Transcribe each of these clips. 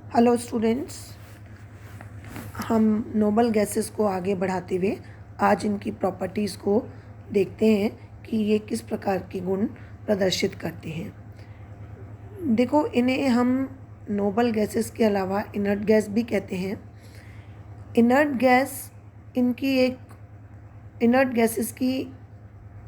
Hello students, हम noble gases को आगे बढ़ाते हुए आज इनकी प्रॉपर्टीज़ को देखते हैं कि ये किस प्रकार के गुण प्रदर्शित करते हैं। देखो, इन्हें हम नोबल गैसेस के अलावा इनर्ट गैस भी कहते हैं। इनर्ट गैसेस की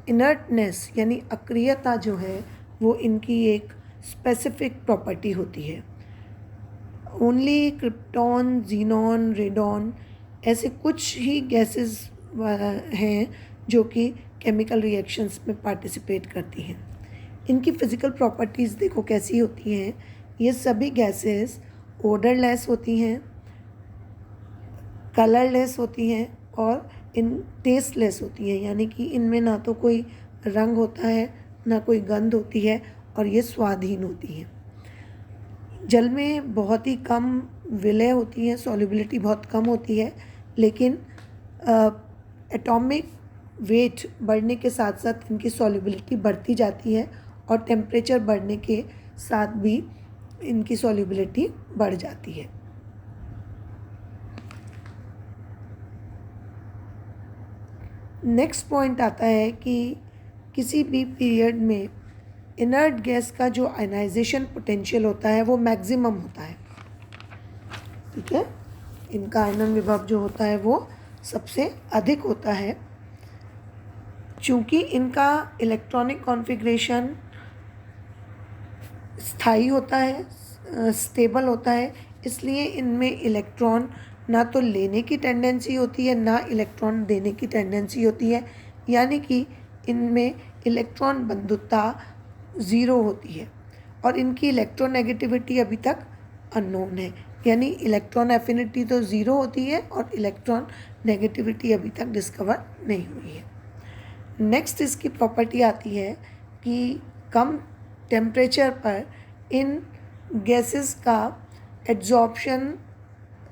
इनर्टनेस यानी अक्रियता जो है वो इनकी एक स्पेसिफिक प्रॉपर्टी होती है। ओनली क्रिप्टॉन, जीनॉन, रेडॉन ऐसे कुछ ही गैसेस हैं जो कि केमिकल रिएक्शंस में पार्टिसिपेट करती हैं। इनकी फिज़िकल प्रॉपर्टीज़ देखो कैसी होती हैं। ये सभी गैसेस ओडरलेस होती हैं, कलरलेस होती हैं और इन टेस्टलेस होती हैं, यानी कि इनमें ना तो कोई रंग होता है, ना कोई गंध होती है और ये स्वादहीन होती हैं। जल में बहुत ही कम विलय होती है, सॉल्युबिलिटी बहुत कम होती है, लेकिन एटॉमिक वेट बढ़ने के साथ साथ इनकी सॉल्युबिलिटी बढ़ती जाती है और टेम्परेचर बढ़ने के साथ भी इनकी सॉल्युबिलिटी बढ़ जाती है। नेक्स्ट पॉइंट आता है कि किसी भी पीरियड में इनर्ट गैस का जो आयनाइजेशन पोटेंशियल होता है वो मैक्सिमम होता है। ठीक है, इनका आयनन विभव जो होता है वो सबसे अधिक होता है। चूँकि इनका इलेक्ट्रॉनिक कॉन्फ़िगरेशन स्थायी होता है, स्टेबल होता है, इसलिए इनमें इलेक्ट्रॉन ना तो लेने की टेंडेंसी होती है ना इलेक्ट्रॉन देने की टेंडेंसी होती है, यानी कि इनमें इलेक्ट्रॉन बंधुता ज़ीरो होती है और इनकी इलेक्ट्रोनेगेटिविटी अभी तक अननोन है, यानी इलेक्ट्रॉन एफिनिटी तो ज़ीरो होती है और इलेक्ट्रॉन नेगेटिविटी अभी तक डिस्कवर नहीं हुई है। नेक्स्ट इसकी प्रॉपर्टी आती है कि कम टेम्परेचर पर इन गैसेस का एड्जॉर्प्शन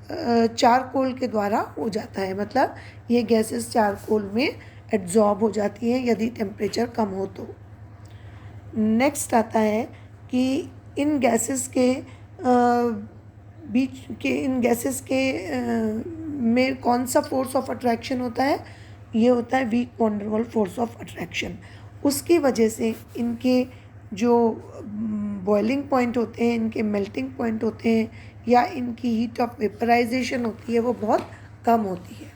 चारकोल के द्वारा हो जाता है, मतलब ये गैसेस चारकोल में एड्जॉर्ब हो जाती हैं यदि टेम्परेचर कम हो तो। नेक्स्ट आता है कि इन गैसेस के में कौन सा फोर्स ऑफ अट्रैक्शन होता है। ये होता है weak van der Waals force of attraction. उसकी वजह से इनके जो बॉइलिंग पॉइंट होते हैं, इनके मेल्टिंग पॉइंट होते हैं या इनकी हीट ऑफ वेपराइजेशन होती है वो बहुत कम होती है।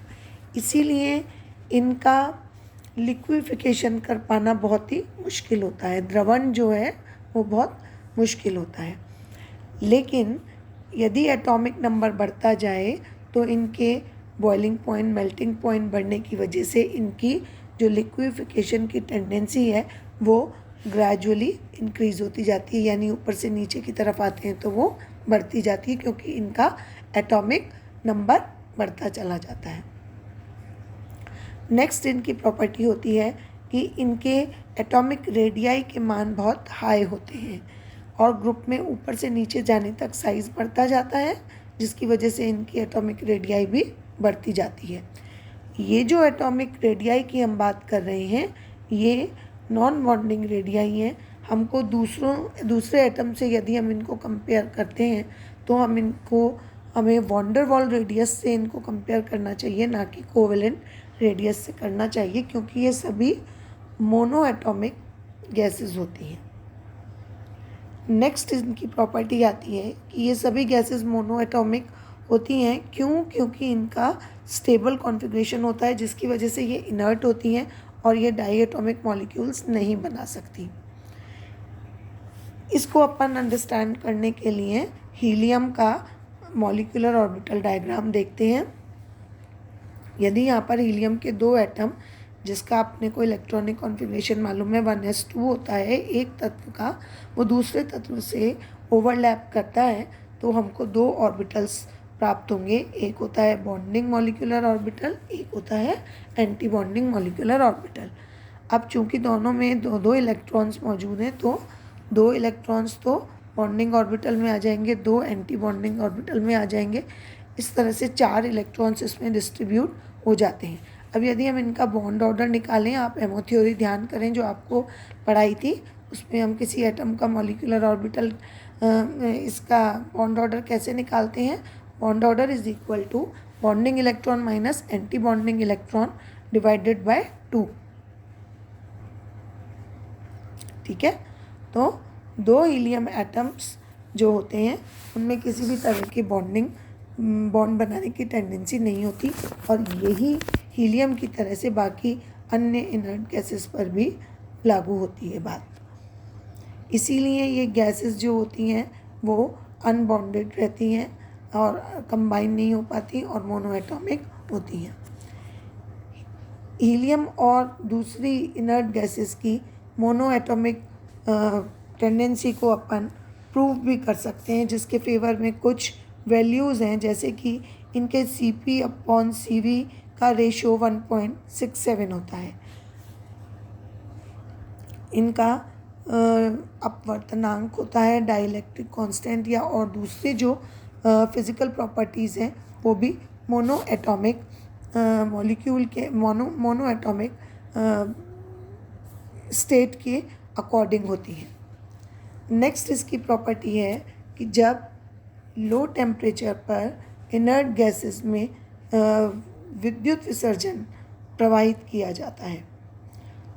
इसीलिए इनका लिक्विफिकेशन कर पाना बहुत ही मुश्किल होता है, द्रवण जो है वो बहुत मुश्किल होता है। लेकिन यदि एटॉमिक नंबर बढ़ता जाए तो इनके बॉइलिंग पॉइंट, मेल्टिंग पॉइंट बढ़ने की वजह से इनकी जो लिक्विफिकेशन की टेंडेंसी है वो ग्रेजुअली इंक्रीज़ होती जाती है, यानी ऊपर से नीचे की तरफ आते हैं तो वो बढ़ती जाती है क्योंकि इनका एटॉमिक नंबर बढ़ता चला जाता है। नेक्स्ट इनकी प्रॉपर्टी होती है कि इनके एटॉमिक रेडियाई के मान बहुत हाई होते हैं और ग्रुप में ऊपर से नीचे जाने तक साइज़ बढ़ता जाता है, जिसकी वजह से इनकी एटॉमिक रेडियाई भी बढ़ती जाती है। ये जो एटॉमिक रेडियाई की हम बात कर रहे हैं ये नॉन बॉन्डिंग रेडियाई हैं। हमको दूसरे एटम से यदि हम इनको कंपेयर करते हैं तो हमें वैन डेर वाल्स रेडियस से इनको कंपेयर करना चाहिए, ना कि कोवेलेंट रेडियस से करना चाहिए, क्योंकि ये सभी मोनो एटॉमिक गैसेस होती हैं। नेक्स्ट इनकी प्रॉपर्टी आती है कि ये सभी गैसेस मोनो एटॉमिक होती हैं। क्योंकि इनका स्टेबल कॉन्फ़िगरेशन होता है, जिसकी वजह से ये इनर्ट होती हैं और ये डाई एटॉमिक मॉलिक्यूल्स नहीं बना सकती। इसको अपन अंडरस्टैंड करने के लिए हीलियम का मॉलिक्यूलर ऑर्बिटल डायग्राम देखते हैं। यदि यहाँ पर हीलियम के दो एटम जिसका अपने को इलेक्ट्रॉनिक कॉन्फ़िगरेशन मालूम है 1s2 होता है, एक तत्व का वो दूसरे तत्व से ओवरलैप करता है तो हमको दो ऑर्बिटल्स प्राप्त होंगे। एक होता है बॉन्डिंग मॉलिक्यूलर ऑर्बिटल, एक होता है एंटी बॉन्डिंग मॉलिक्यूलर ऑर्बिटल। अब चूंकि दोनों में दो इलेक्ट्रॉन्स मौजूद हैं तो दो इलेक्ट्रॉन्स तो बॉन्डिंग ऑर्बिटल में आ जाएंगे, दो एंटी बॉन्डिंग ऑर्बिटल में आ जाएंगे। इस तरह से 4 इलेक्ट्रॉन्स इसमें डिस्ट्रीब्यूट हो जाते हैं। अब यदि हम इनका बॉन्ड ऑर्डर निकालें, आप एमो थ्योरी ध्यान करें जो आपको पढ़ाई थी, उसमें हम किसी एटम का मॉलिक्यूलर ऑर्बिटल इसका बॉन्ड ऑर्डर कैसे निकालते हैं? Bond order is equal to bonding electron minus anti bonding electron divided by 2। ठीक है, तो 2 हीलियम एटम्स जो होते हैं उनमें किसी भी तरह की बॉन्ड बनाने की टेंडेंसी नहीं होती, और यही हीलियम की तरह से बाकी अन्य इनर्ट गैसेस पर भी लागू होती है बात। इसीलिए ये गैसेस जो होती हैं वो अनबॉन्डेड रहती हैं और कंबाइन नहीं हो पाती और मोनोएटॉमिक होती हैं। हीलियम और दूसरी इनर्ट गैसेस की मोनोएटॉमिक टेंडेंसी को अपन प्रूव भी कर सकते हैं, जिसके फेवर में कुछ वैल्यूज़ हैं, जैसे कि इनके Cp/Cv का रेशो 1.67 होता है। इनका अपवर्तनांक होता है डाइलेक्ट्रिक कांस्टेंट, या और दूसरे जो फिज़िकल प्रॉपर्टीज़ हैं वो भी मोनोएटॉमिक मॉलिक्यूल के मोनोएटॉमिक स्टेट के अकॉर्डिंग होती हैं। नेक्स्ट इसकी प्रॉपर्टी है कि जब लो टेम्परेचर पर इनर्ट गैसेस में विद्युत विसर्जन प्रवाहित किया जाता है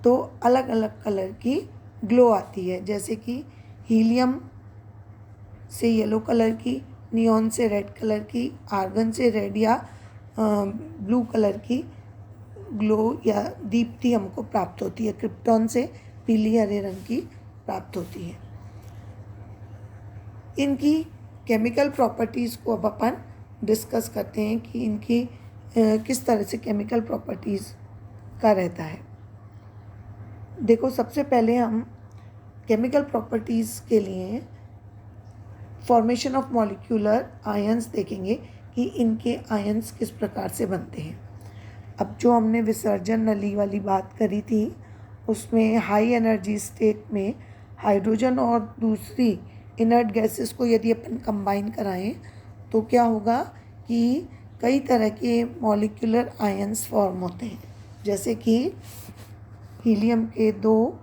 तो अलग अलग कलर की ग्लो आती है, जैसे कि हीलियम से येलो कलर की, नियॉन से रेड कलर की, आर्गन से रेड या ब्लू कलर की ग्लो या दीप्ति हमको प्राप्त होती है। क्रिप्टॉन से पीली हरे रंग की प्राप्त होती है। इनकी केमिकल प्रॉपर्टीज़ को अब अपन डिस्कस करते हैं कि इनकी किस तरह से केमिकल प्रॉपर्टीज़ का रहता है। देखो, सबसे पहले हम केमिकल प्रॉपर्टीज़ के लिए फॉर्मेशन ऑफ मॉलिक्यूलर आयंस देखेंगे कि इनके आयंस किस प्रकार से बनते हैं। अब जो हमने विसर्जन नली वाली बात करी थी उसमें हाई एनर्जी स्टेट में हाइड्रोजन और दूसरी इनर्ट गैसेस को यदि अपन कंबाइन कराएं तो क्या होगा कि कई तरह के मॉलिक्यूलर आयंस फॉर्म होते हैं, जैसे कि हीलियम के 2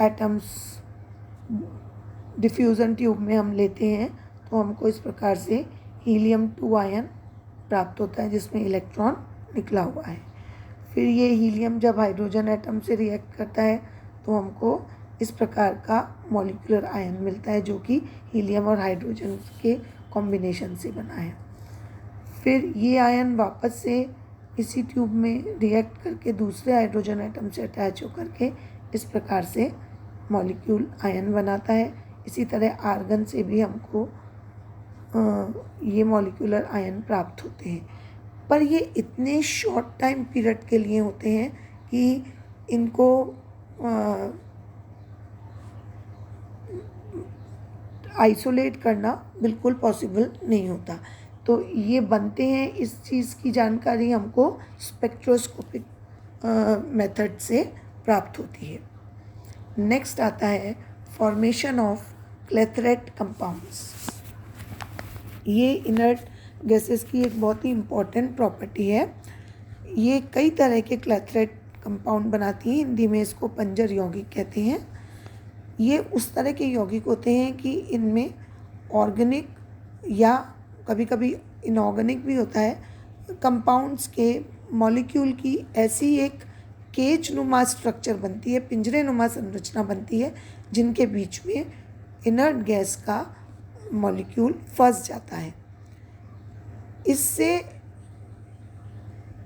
एटम्स डिफ्यूज़न ट्यूब में हम लेते हैं तो हमको इस प्रकार से हीलियम 2 आयन प्राप्त होता है जिसमें इलेक्ट्रॉन निकला हुआ है। फिर ये हीलियम जब हाइड्रोजन एटम से रिएक्ट करता है तो हमको इस प्रकार का मॉलिक्यूलर आयन मिलता है जो कि हीलियम और हाइड्रोजन के कॉम्बिनेशन से बना है। फिर ये आयन वापस से इसी ट्यूब में रिएक्ट करके दूसरे हाइड्रोजन एटम से अटैच होकर के इस प्रकार से मॉलिक्यूल आयन बनाता है। इसी तरह आर्गन से भी हमको ये मॉलिक्यूलर आयन प्राप्त होते हैं, पर ये इतने शॉर्ट टाइम पीरियड के लिए होते हैं कि इनको आइसोलेट करना बिल्कुल पॉसिबल नहीं होता। तो ये बनते हैं, इस चीज़ की जानकारी हमको स्पेक्ट्रोस्कोपिक मेथड से प्राप्त होती है। नेक्स्ट आता है फॉर्मेशन ऑफ क्लेथरेट कंपाउंड्स। ये इनर्ट गैसेस की एक बहुत ही इम्पॉर्टेंट प्रॉपर्टी है। ये कई तरह के क्लेथरेट कंपाउंड बनाती हैं, हिंदी में इसको पंजर यौगिक कहते हैं। ये उस तरह के यौगिक होते हैं कि इनमें ऑर्गेनिक या कभी कभी इनऑर्गेनिक भी होता है कंपाउंड्स के मॉलिक्यूल की ऐसी एक केज नुमा स्ट्रक्चर बनती है, पिंजरे नुमा संरचना बनती है, जिनके बीच में इनर्ट गैस का मॉलिक्यूल फंस जाता है। इससे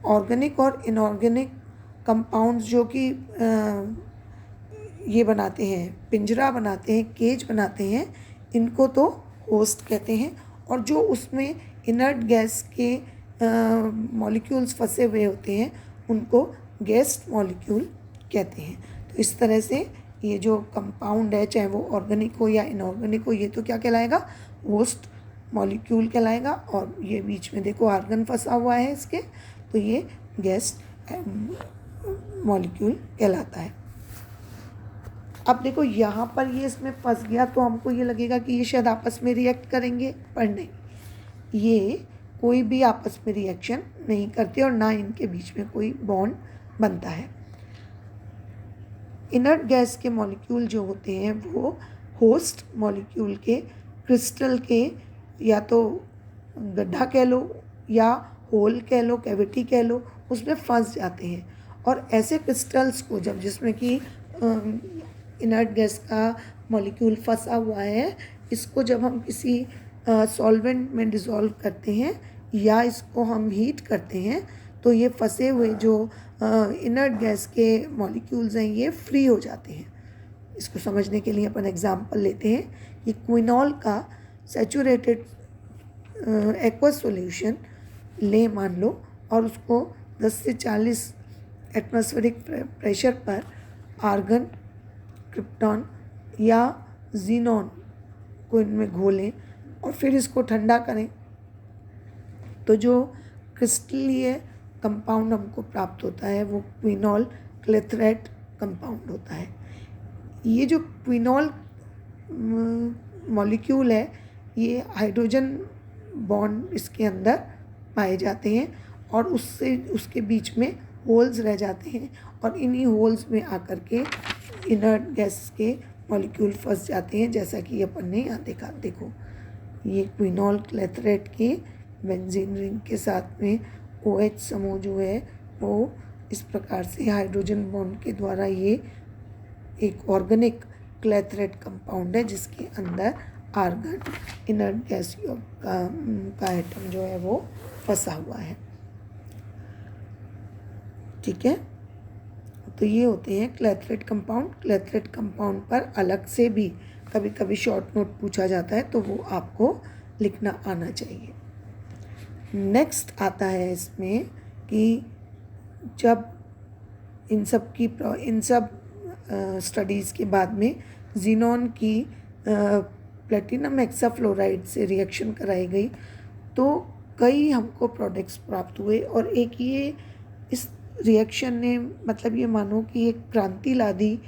ऑर्गेनिक और इनऑर्गेनिक कंपाउंड्स जो कि ये बनाते हैं, पिंजरा बनाते हैं, केज बनाते हैं, इनको तो होस्ट कहते हैं, और जो उसमें इनर्ट गैस के मॉलिक्यूल्स फंसे हुए होते हैं उनको गेस्ट मॉलिक्यूल कहते हैं। तो इस तरह से ये जो कंपाउंड है, चाहे वो ऑर्गेनिक हो या इनऑर्गेनिक हो, ये तो क्या कहलाएगा, होस्ट मॉलिक्यूल कहलाएगा। और ये बीच में देखो आर्गन फंसा हुआ है इसके, तो ये गेस्ट मॉलिक्यूल कहलाता है। अब देखो यहाँ पर ये इसमें फंस गया तो हमको ये लगेगा कि ये शायद आपस में रिएक्ट करेंगे, पर नहीं, ये कोई भी आपस में रिएक्शन नहीं करते और ना इनके बीच में कोई बॉन्ड बनता है। इनर्ट गैस के मॉलिक्यूल जो होते हैं वो होस्ट मॉलिक्यूल के, क्रिस्टल के, या तो गड्ढा कह लो या होल कह लो, कैविटी कह लो, उसमें फंस जाते हैं। और ऐसे क्रिस्टल्स को जब, जिसमें कि इनर्ट गैस का मॉलिक्यूल फंसा हुआ है, इसको जब हम किसी सॉल्वेंट में डिसॉल्व करते हैं या इसको हम हीट करते हैं, तो ये फंसे हुए जो इनर्ट गैस के मॉलिक्यूल्स हैं ये फ्री हो जाते हैं। इसको समझने के लिए अपन एग्जांपल लेते हैं कि क्विनॉल का सैचुरेटेड एक्वस सॉल्यूशन ले मान लो, और उसको 10 से 40 एटमॉस्फेरिक प्रेशर पर आर्गन, क्रिप्टॉन या जीनॉन को इनमें घोलें और फिर इसको ठंडा करें, तो जो क्रिस्टलीय कंपाउंड हमको प्राप्त होता है वो क्विनॉल क्लेथरेट कंपाउंड होता है। ये जो क्विनॉल मॉलिक्यूल है, ये हाइड्रोजन बॉन्ड इसके अंदर पाए जाते हैं और उससे उसके बीच में होल्स रह जाते हैं, और इन्हीं होल्स में आकर के इनर्ट गैस के मॉलिक्यूल फंस जाते हैं, जैसा कि अपन ने यहाँ देखा। देखो, ये क्विनॉल क्लेथरेट के बेंजीन रिंग के साथ में OH समूह जो है वो इस प्रकार से हाइड्रोजन बॉन्ड के द्वारा, ये एक ऑर्गेनिक क्लेथरेट कंपाउंड है जिसके अंदर आर्गन, इनर्ट गैस का एटम जो है वो फंसा हुआ है। ठीक है, तो ये होते हैं क्लेथरेट कंपाउंड। क्लेथरेट कंपाउंड पर अलग से भी कभी कभी शॉर्ट नोट पूछा जाता है, तो वो आपको लिखना आना चाहिए। नेक्स्ट आता है इसमें कि जब इन सब स्टडीज़ के बाद में जीनॉन की प्लेटिनम हेक्साफ्लोराइड से रिएक्शन कराई गई, तो कई हमको प्रोडक्ट्स प्राप्त हुए, और एक ये इस रिएक्शन ने, मतलब ये मानो कि एक क्रांति ला दी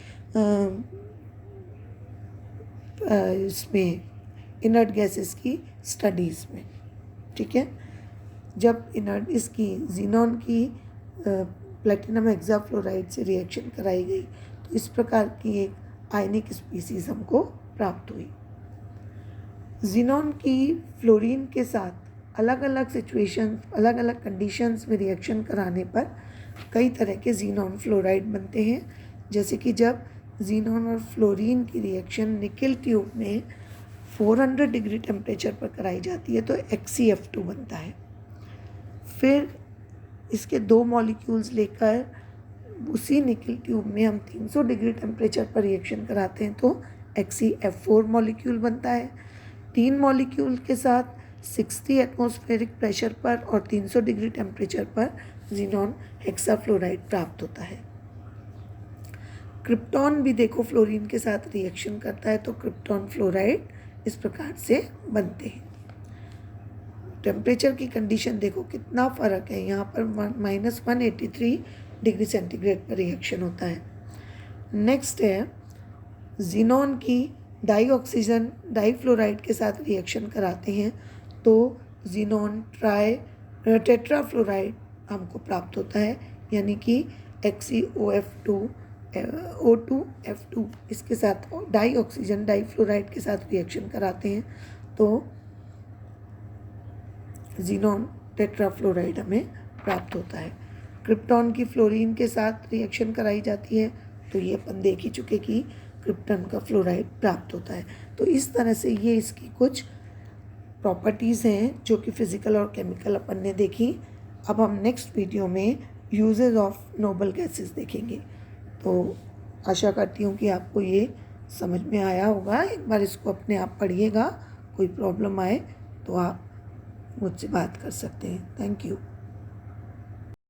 इसमें इनर्ट गैसेस की स्टडीज़ में। ठीक है, जब इसकी जीनॉन की प्लेटिनम हेक्साफ्लोराइड से रिएक्शन कराई गई, तो इस प्रकार की एक आयनिक स्पीसीज हमको प्राप्त हुई। जीनॉन की फ्लोरीन के साथ अलग अलग सिचुएशन, अलग अलग कंडीशंस में रिएक्शन कराने पर कई तरह के जीनॉन फ्लोराइड बनते हैं। जैसे कि जब जीनॉन और फ्लोरीन की रिएक्शन निकल ट्यूब में 400 डिग्री टेम्परेचर पर कराई जाती है, तो XeF2 बनता है। फिर इसके 2 मॉलिक्यूल्स लेकर उसी निकल ट्यूब में हम 300 डिग्री टेम्परेचर पर रिएक्शन कराते हैं, तो XeF4 मॉलिक्यूल बनता है। 3 मॉलिक्यूल के साथ 60 एटमॉस्फेरिक प्रेशर पर और 300 डिग्री टेम्परेचर पर जीनॉन हेक्साफ्लोराइड प्राप्त होता है। क्रिप्टॉन भी देखो फ्लोरीन के साथ रिएक्शन करता है, तो क्रिप्टॉन फ्लोराइड इस प्रकार से बनते हैं। टेम्परेचर की कंडीशन देखो कितना फ़र्क है, यहाँ पर -183 डिग्री सेंटीग्रेड पर रिएक्शन होता है। नेक्स्ट है जीनॉन की डाईऑक्सीजन डाईफ्लोराइड के साथ रिएक्शन कराते हैं, तो जीनॉन टेट्राफ्लोराइड हमको प्राप्त होता है, यानी कि XeO2F2 इसके साथ डाईऑक्सीजन डाईफ्लोराइड के साथ रिएक्शन कराते हैं, तो जीनॉन टेट्राफ्लोराइड हमें प्राप्त होता है। क्रिप्टॉन की फ्लोरीन के साथ रिएक्शन कराई जाती है, तो ये अपन देख ही चुके कि क्रिप्टॉन का फ्लोराइड प्राप्त होता है। तो इस तरह से ये इसकी कुछ प्रॉपर्टीज़ हैं जो कि फिज़िकल और केमिकल अपन ने देखी। अब हम नेक्स्ट वीडियो में यूजेस ऑफ नोबल गैसेस देखेंगे। तो आशा करती हूँ कि आपको ये समझ में आया होगा। एक बार इसको अपने आप पढ़िएगा, कोई प्रॉब्लम आए तो आप मुझसे बात कर सकते हैं। Thank you.